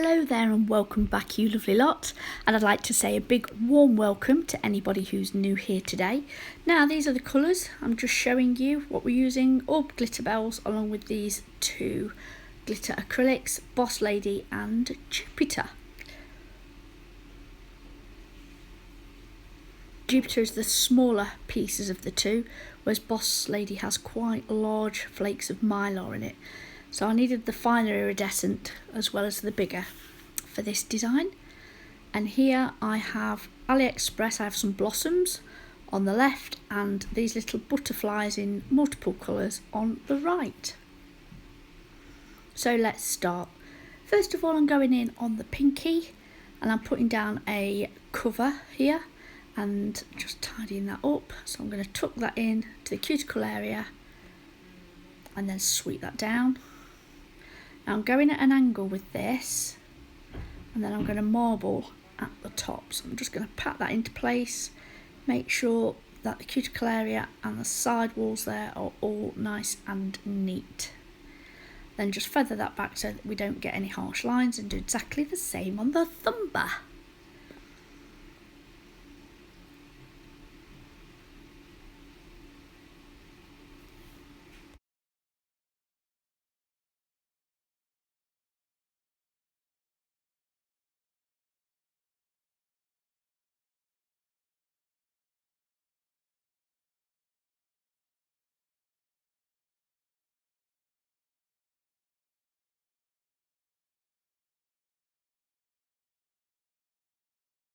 Hello there and welcome back, you lovely lot, and I'd like to say a big warm welcome to anybody who's new here today. Now these are the colours, I'm just showing you what we're using, all Glitterbels, along with these two glitter acrylics, Boss Lady and Jupiter. Jupiter is the smaller pieces of the two, whereas Boss Lady has quite large flakes of mylar in it. So I needed the finer iridescent as well as the bigger for this design. And here I have Aliexpress, I have some blossoms on the left and these little butterflies in multiple colours on the right. So let's start. First of all, I'm going in on the pinky and I'm putting down a cover here and just tidying that up. So I'm going to tuck that in to the cuticle area and then sweep that down. Now I'm going at an angle with this and then I'm going to marble at the top. So I'm just going to pat that into place, make sure that the cuticle area and the side walls there are all nice and neat. Then just feather that back so that we don't get any harsh lines and do exactly the same on the thumber.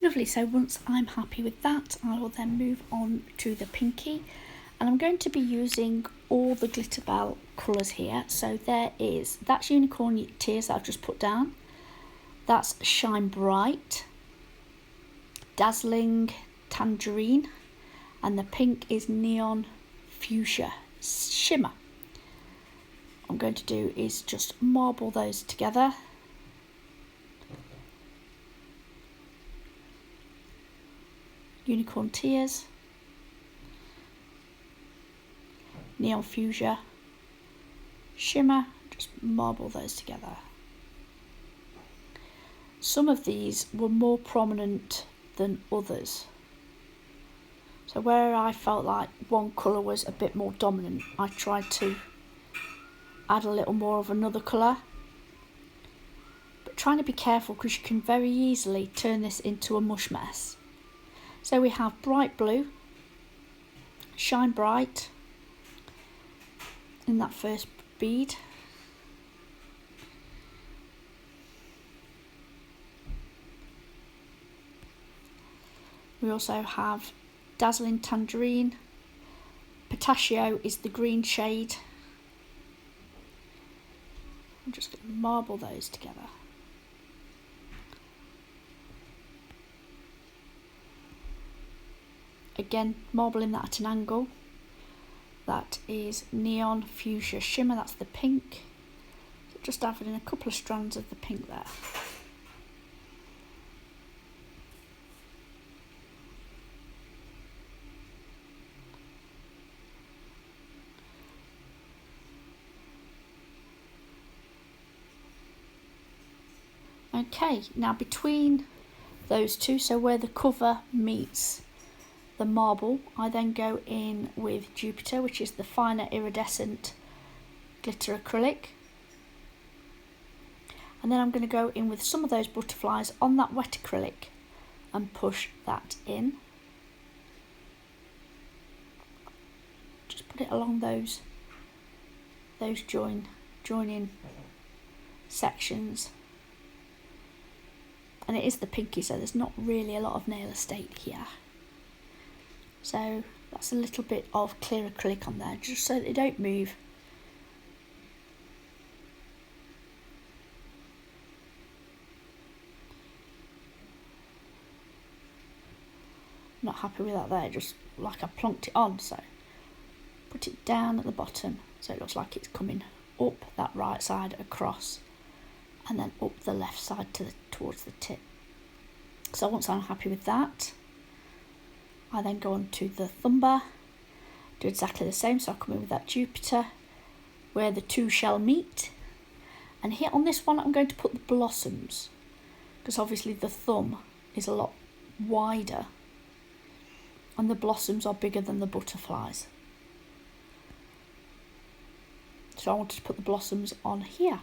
Lovely, so once I'm happy with that, I will then move on to the pinky. And I'm going to be using all the Glitterbel colours here. So that's Unicorn Tears that I've just put down. That's Shine Bright, Dazzling, Tangerine, and the pink is Neon Fushia, Shimmer. What I'm going to do is just marble those together. Unicorn Tears, Neon Fuchsia, Shimmer, just marble those together. Some of these were more prominent than others. So where I felt like one colour was a bit more dominant, I tried to add a little more of another colour. But trying to be careful because you can very easily turn this into a mush mess. So we have Bright Blue, Shine Bright in that first bead. We also have Dazzling Tangerine, Pistachio is the green shade. I'm just going to marble those together. Again, marbling that at an angle. That is Neon Fuchsia Shimmer, that's the pink. So just adding in a couple of strands of the pink there. Okay, now between those two, so where the cover meets the marble, I then go in with Jupiter, which is the finer iridescent glitter acrylic. And then I'm going to go in with some of those butterflies on that wet acrylic and push that in. Just put it along those joining sections. And it is the pinky, so there's not really a lot of nail estate here. So that's a little bit of clear acrylic on there, just so they don't move. I'm not happy with that there, just like I plonked it on, so put it down at the bottom so it looks like it's coming up that right side across and then up the left side towards the tip. So once I'm happy with that, I then go on to the thumber, do exactly the same, so I come in with that Jupiter, where the two shall meet. And here on this one, I'm going to put the blossoms. because obviously the thumb is a lot wider and the blossoms are bigger than the butterflies. So I wanted to put the blossoms on here.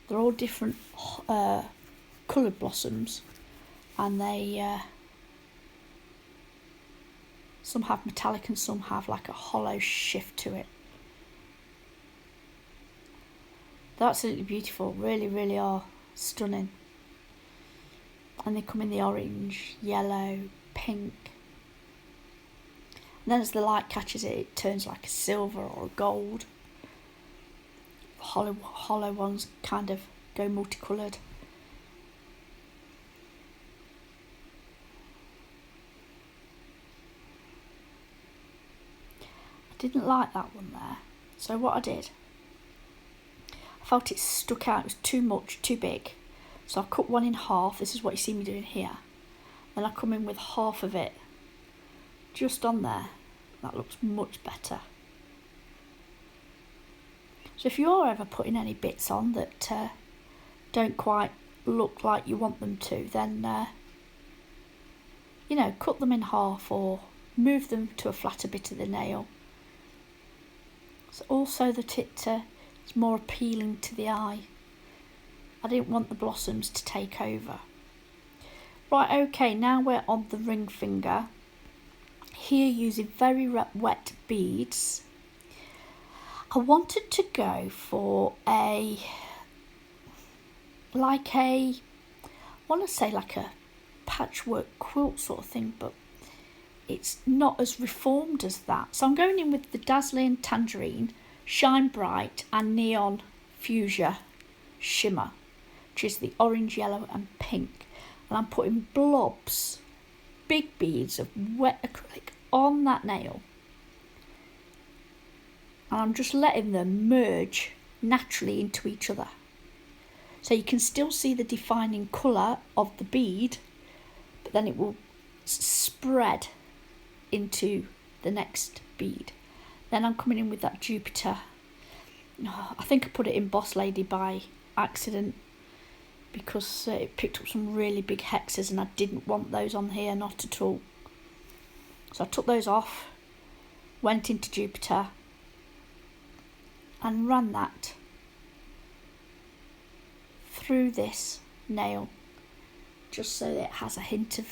They're all different coloured blossoms, and they some have metallic and some have like a hollow shift to it. They're absolutely beautiful, really, really are stunning. And they come in the orange, yellow, pink. And then as the light catches it, it turns like a silver or a gold. Hollow ones kind of go multicoloured. I didn't like that one there, so what I did, I felt it stuck out, it was too much, too big, so I cut one in half. This is what you see me doing here. Then I come in with half of it just on there. That looks much better. So if you are ever putting any bits on that don't quite look like you want them to, then you know, cut them in half or move them to a flatter bit of the nail. So also that it is more appealing to the eye. I didn't want the blossoms to take over. Right, okay, now we're on the ring finger. Here using very wet beads. I wanted to go for I want to say like a patchwork quilt sort of thing, but it's not as reformed as that. So I'm going in with the Dazzling, Tangerine, Shine Bright and Neon Fuchsia Shimmer, which is the orange, yellow and pink. And I'm putting blobs, big beads of wet acrylic on that nail. And I'm just letting them merge naturally into each other. So you can still see the defining colour of the bead, but then it will spread into the next bead. Then I'm coming in with that Jupiter. I think I put it in Boss Lady by accident because it picked up some really big hexes and I didn't want those on here, not at all. So I took those off, went into Jupiter and ran that through this nail just so that it has a hint of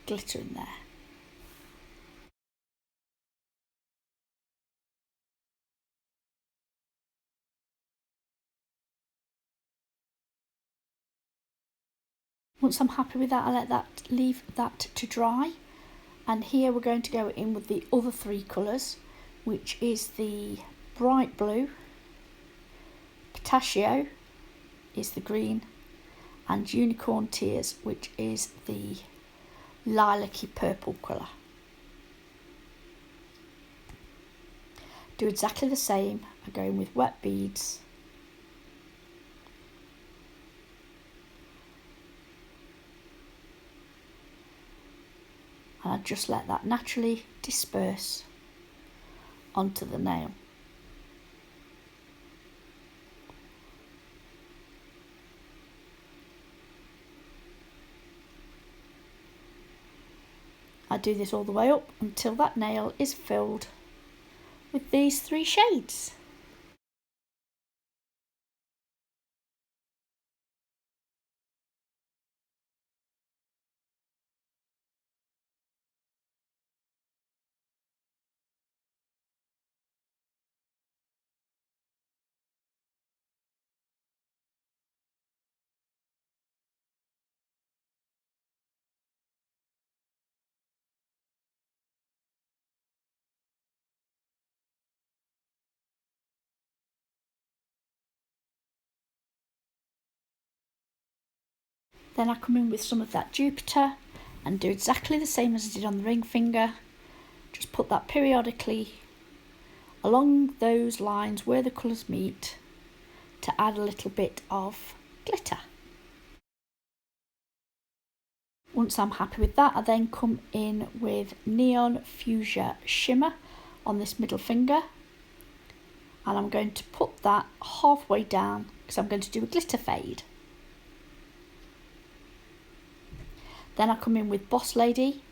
glitter in there. Once I'm happy with that, I leave that to dry. And here we're going to go in with the other three colours, which is the bright blue, Pistachio is the green, and Unicorn Tears, which is the lilac-y purple colour. Do exactly the same. I go in with wet beads. And I just let that naturally disperse onto the nail. I do this all the way up until that nail is filled with these three shades. Then I come in with some of that Jupiter and do exactly the same as I did on the ring finger. Just put that periodically along those lines where the colours meet to add a little bit of glitter. Once I'm happy with that, I then come in with Neon Fuchsia Shimmer on this middle finger, and I'm going to put that halfway down because I'm going to do a glitter fade. Then I come in with Boss Lady,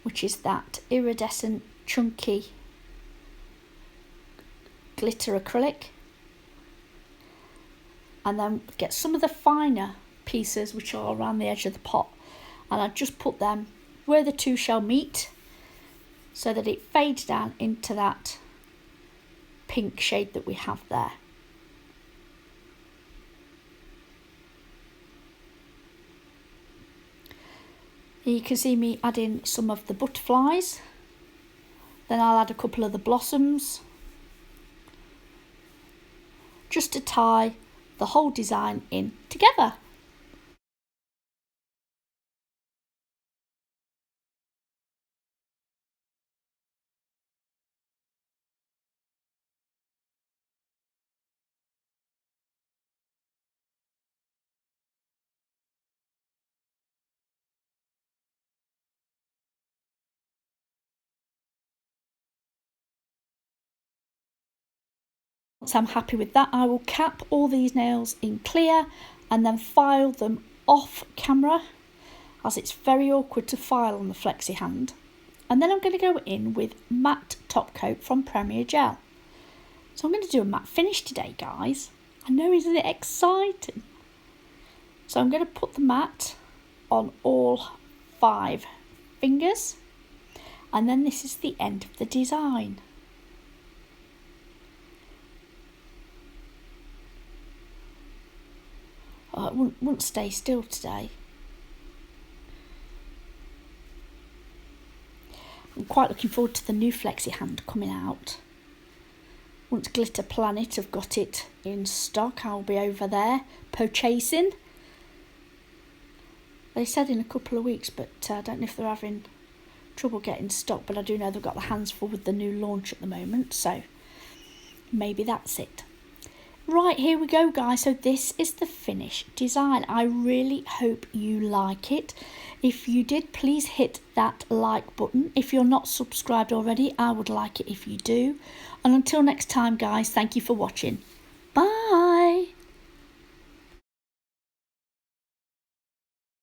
which is that iridescent chunky glitter acrylic, and then get some of the finer pieces which are around the edge of the pot, and I just put them where the two shall meet so that it fades down into that pink shade that we have there. Here you can see me adding some of the butterflies, then I'll add a couple of the blossoms just to tie the whole design in together. Once I'm happy with that, I will cap all these nails in clear and then file them off camera, as it's very awkward to file on the Flexi hand. And then I'm going to go in with matte top coat from Premier Gel. So I'm going to do a matte finish today, guys. I know, isn't it exciting? So I'm going to put the matte on all 5 fingers, and then this is the end of the design. Oh, it won't stay still today. I'm quite looking forward to the new Flexi hand coming out. Once Glitter Planet have got it in stock, I'll be over there purchasing. They said in a couple of weeks, but I don't know if they're having trouble getting stock, but I do know they've got their hands full with the new launch at the moment, so maybe that's it. Right, here we go, guys. So this is the finished design. I really hope you like it. If you did, please hit that like button. If you're not subscribed already, I would like it if you do. And until next time, guys, thank you for watching.